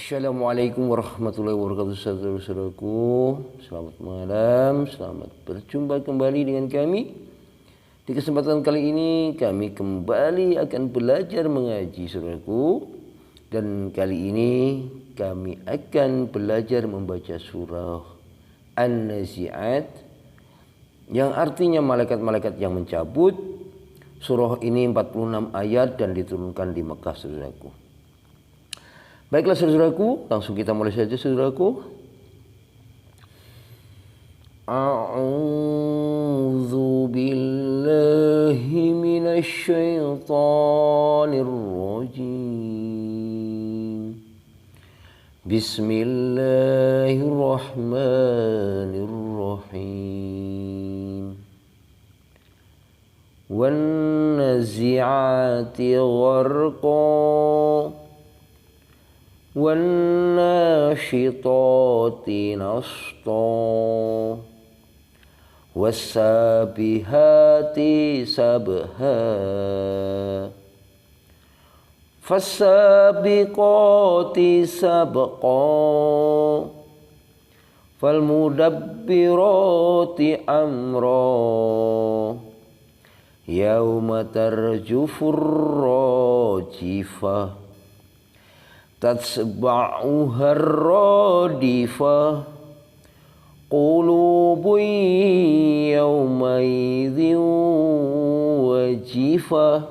Assalamualaikum warahmatullahi wabarakatuh, saudara-saudaraku. Selamat malam, selamat berjumpa kembali dengan kami. Di kesempatan kali ini kami kembali akan belajar mengaji, saudaraku. Dan kali ini kami akan belajar membaca surah An-Nazi'at, yang artinya malaikat-malaikat yang mencabut. Surah ini 46 ayat dan diturunkan di Mekah, saudaraku. Baiklah saudaraku, langsung kita mulai saja saudaraku. A'udzu billahi minasy syaithanir rajim. Bismillahirrahmanirrahim. Wan nazi'ati gharqa وَالنَّاشِطَاتِ نَشْطًا وَالسَّابِحَاتِ سَبْحًا فَالسَّابِقَاتِ سَبْقًا فَالْمُدَبِّرَاتِ أَمْرًا يَوْمَ تَرْجُفُ الرَّاجِفَةُ تتبعها الرادفة قلوب يومئذ وجفة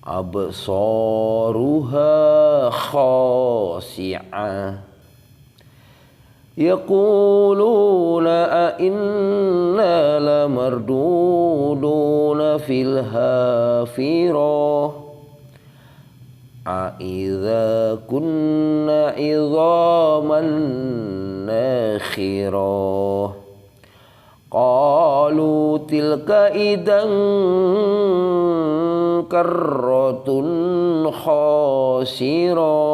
أبصارها خاشعة يقولون أئنا لمردودون في الحافرة أَإِذَا كُنَّا عِظَامًا نَخِرَةً قَالُوا تِلْكَ إِذًا كَرَّةٌ خَاسِرَةٌ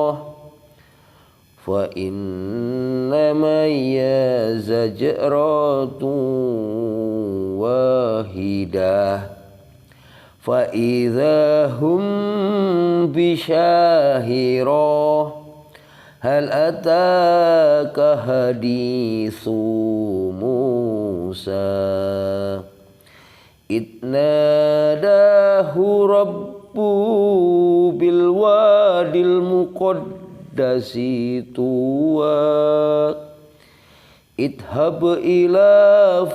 فَإِنَّمَا هِيَ زَجْرَةٌ وَاحِدَةٌ فَإِذَا هُمْ بِشَاهِرَةٍ هَلْ أَتَاكَ حَدِيثُ مُوسَى إِذْ نَادَاهُ رَبُّهُ بِالْوَادِ الْمُقَدَّسِ طُوًى اذهب إلى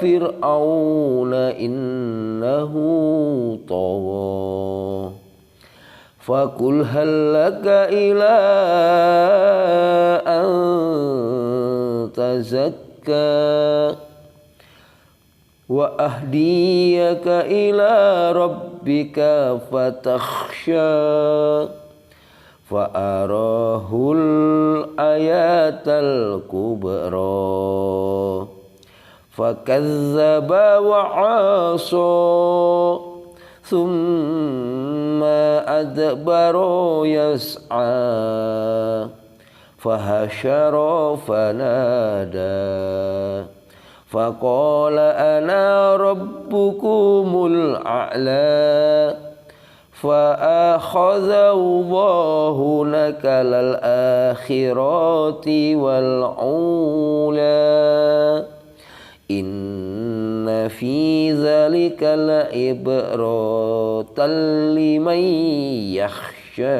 فرعون إنه طغى فقل هل لك إلى أن تزكى وأهديك إلى ربك فتخشى فأراه الآيات الكبرى فكذب وعصى ثم أدبر يسعى فحشر فنادى فقال أنا ربكم الأعلى فأخذه الله نكل الآخرة والأولى إن في ذلك لعبرة لمن يخشى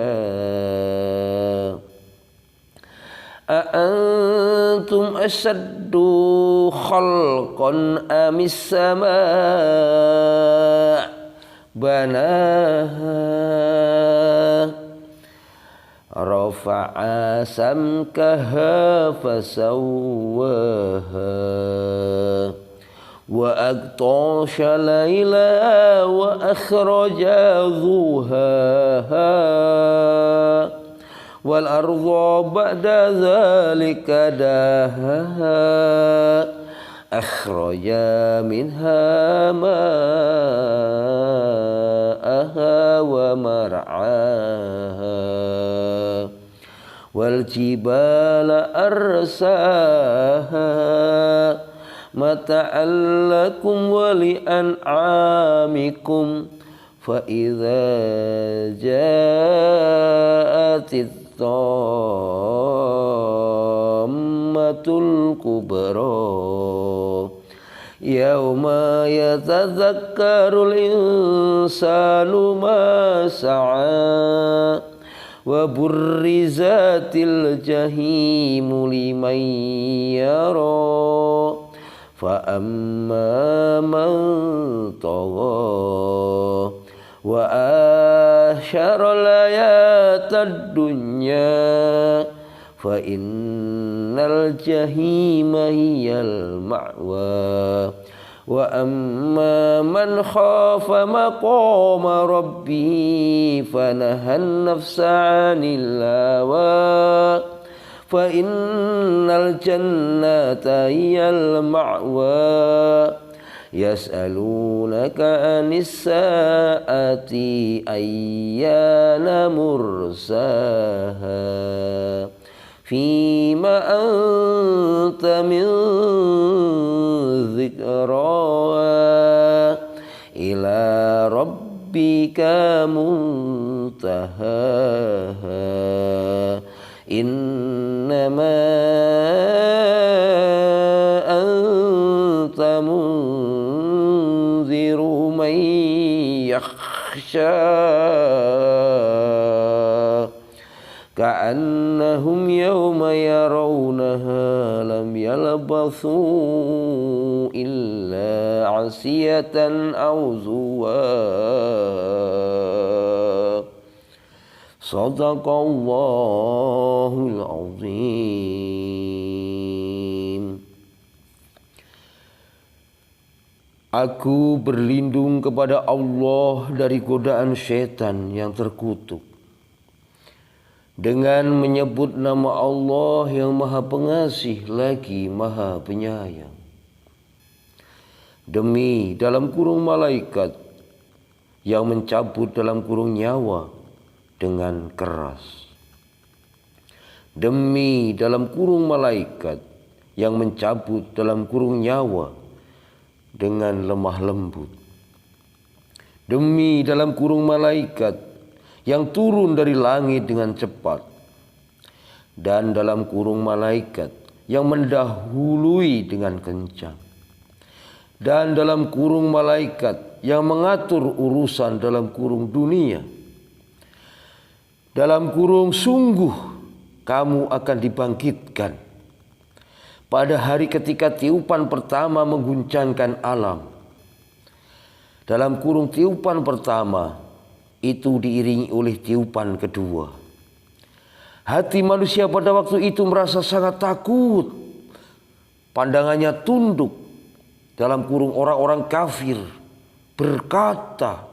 أأنتم أشد خلقا أم السماء بناها رفع سمكها فسواها وأغطاش ليلها وأخرج ضحاها والأرض بعد ذلك داها أخرج منها ماءها ومرعاها والجبال أرساها متاعا لكم ولأنعامكم فإذا جاءت الطامة الكبرى يوم يتذكر الإنسان ما سعى وبرزت الجحيم لمن يرى فأما من طغى وآثر الحياة الدنيا فإن الجحيم هي المأوى وأما من خاف مقام ربه فنهى النفس عن الهوى فإن الجنة هي المأوى يسألونك عن الساعة أيان مرساها فيما أنت من ذكراها إلى ربك منتهاها إنما أنت منذر من يخشى كأنهم يوم يرونها لم يلبثوا إلا عشية أو زوار صدق الله العظيم. Aku berlindung kepada Allah dari godaan syaitan yang terkutuk dengan menyebut nama Allah yang Maha Pengasih lagi Maha Penyayang. Demi dalam kurung malaikat yang mencabut dalam kurung nyawa dengan keras. Demi dalam kurung malaikat yang mencabut dalam kurung nyawa dengan lemah lembut. Demi dalam kurung malaikat yang turun dari langit dengan cepat, dan dalam kurung malaikat yang mendahului dengan kencang, dan dalam kurung malaikat yang mengatur urusan dalam kurung dunia. Dalam kurung sungguh kamu akan dibangkitkan pada hari ketika tiupan pertama mengguncangkan alam. Dalam kurung tiupan pertama itu diiringi oleh tiupan kedua. Hati manusia pada waktu itu merasa sangat takut. Pandangannya tunduk. Dalam kurung orang-orang kafir berkata,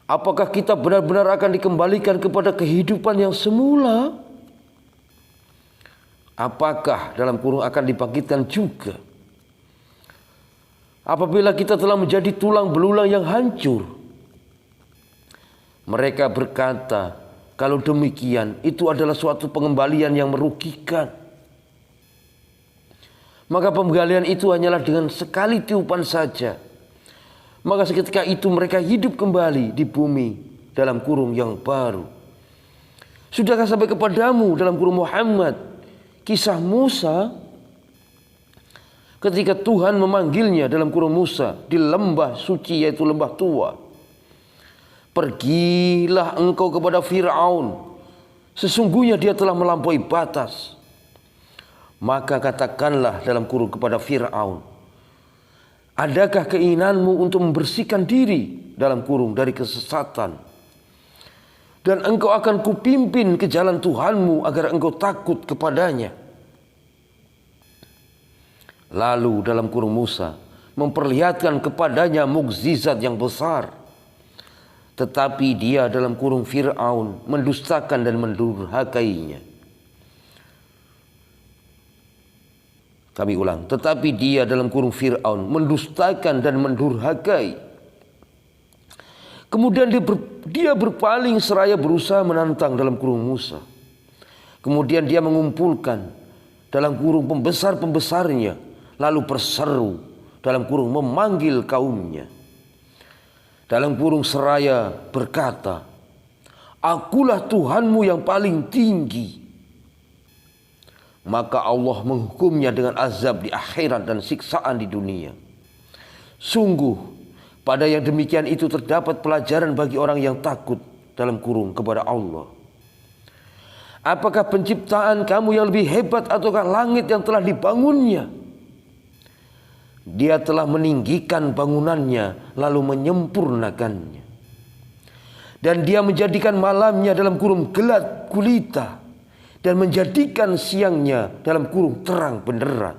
apakah kita benar-benar akan dikembalikan kepada kehidupan yang semula? Apakah dalam kurung akan dibangkitkan juga? Apabila kita telah menjadi tulang belulang yang hancur. Mereka berkata, kalau demikian itu adalah suatu pengembalian yang merugikan. Maka pengembalian itu hanyalah dengan sekali tiupan saja. Maka seketika itu mereka hidup kembali di bumi dalam kurung yang baru. Sudahkah sampai kepadamu dalam kurung Muhammad kisah Musa ketika Tuhan memanggilnya dalam kurung Musa di lembah suci yaitu lembah tua. Pergilah engkau kepada Fir'aun, sesungguhnya dia telah melampaui batas. Maka katakanlah dalam kurung kepada Fir'aun, adakah keinginanmu untuk membersihkan diri dalam kurung dari kesesatan? Dan engkau akan kupimpin ke jalan Tuhanmu agar engkau takut kepadanya. Lalu dalam kurung Musa memperlihatkan kepadanya mukjizat yang besar. Tetapi dia dalam kurung Fir'aun mendustakan dan mendurhakainya. Kami ulang, tetapi dia dalam kurung Fir'aun mendustakan dan mendurhakai. Kemudian dia berpaling seraya berusaha menantang dalam kurung Musa. Kemudian dia mengumpulkan dalam kurung pembesar-pembesarnya, lalu berseru dalam kurung memanggil kaumnya. dalam kurung seraya berkata, "Akulah Tuhanmu yang paling tinggi." Maka Allah menghukumnya dengan azab di akhirat dan siksaan di dunia. Sungguh pada yang demikian itu terdapat pelajaran bagi orang yang takut dalam kurung kepada Allah. Apakah penciptaan kamu yang lebih hebat ataukah langit yang telah dibangunnya? Dia telah meninggikan bangunannya lalu menyempurnakannya. Dan dia menjadikan malamnya dalam kurung gelap gulita dan menjadikan siangnya dalam kurung terang benderang.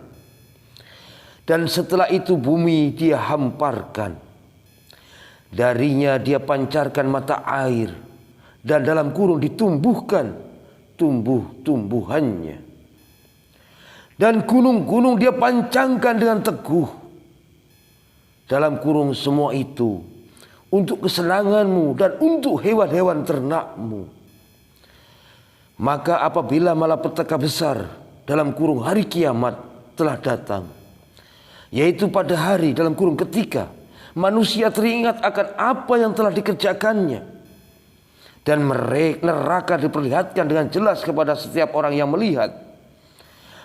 Dan setelah itu bumi dia hamparkan. Darinya dia pancarkan mata air dan dalam kurung ditumbuhkan tumbuh-tumbuhannya. Dan gunung-gunung dia pancangkan dengan teguh. Dalam kurung semua itu untuk kesenanganmu dan untuk hewan-hewan ternakmu. Maka apabila malapetaka besar dalam kurung hari kiamat telah datang, yaitu pada hari dalam kurung ketika manusia teringat akan apa yang telah dikerjakannya, dan neraka diperlihatkan dengan jelas kepada setiap orang yang melihat,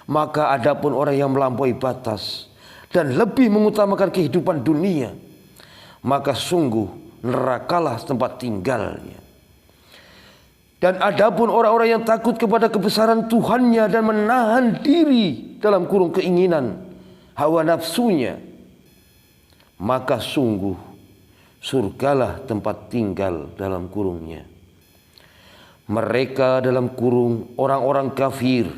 maka adapun orang yang melampaui batas dan lebih mengutamakan kehidupan dunia, maka sungguh nerakalah tempat tinggalnya. Dan adapun orang-orang yang takut kepada kebesaran Tuhannya dan menahan diri dalam kurung keinginan hawa nafsunya, maka sungguh surgalah tempat tinggal dalam kurungnya. Mereka dalam kurung orang-orang kafir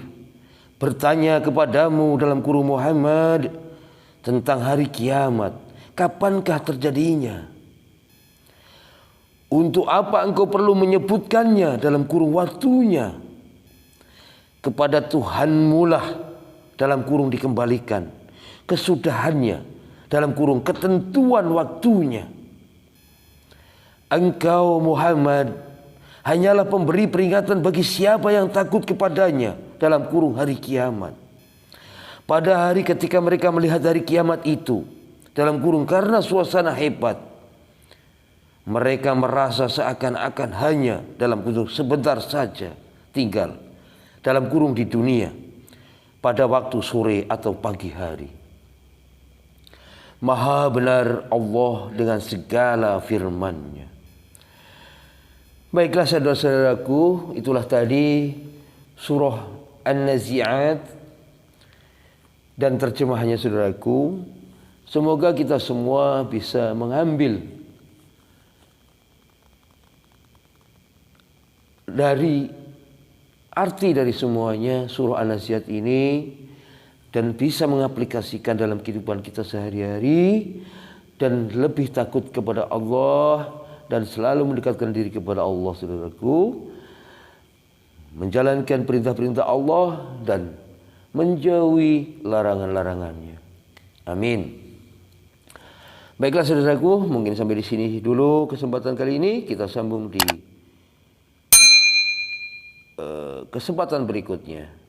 bertanya kepadamu dalam kurung Muhammad tentang hari kiamat, kapankah terjadinya? Untuk apa engkau perlu menyebutkannya dalam kurung waktunya? Kepada Tuhanmu lah dalam kurung dikembalikan kesudahannya dalam kurung ketentuan waktunya. Engkau Muhammad hanyalah pemberi peringatan bagi siapa yang takut kepadanya dalam kurung hari kiamat. Pada hari ketika mereka melihat hari kiamat itu dalam kurung karena suasana hebat, mereka merasa seakan-akan hanya dalam kurung sebentar saja tinggal dalam kurung di dunia pada waktu sore atau pagi hari. Maha benar Allah dengan segala firman-Nya. Baiklah saudara-saudaraku, itulah tadi surah An-Nazi'at dan terjemahannya saudaraku. Semoga kita semua bisa mengambil dari arti dari semuanya surah An-Nazi'at ini dan bisa mengaplikasikan dalam kehidupan kita sehari-hari dan lebih takut kepada Allah dan selalu mendekatkan diri kepada Allah, saudaraku, menjalankan perintah-perintah Allah dan menjauhi larangan-larangannya. Amin. Baiklah saudaraku, mungkin sampai di sini dulu kesempatan kali ini. Kita sambung di kesempatan berikutnya.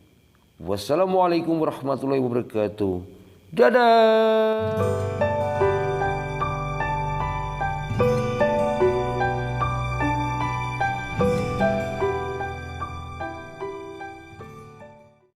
Wassalamualaikum warahmatullahi wabarakatuh. Dadah.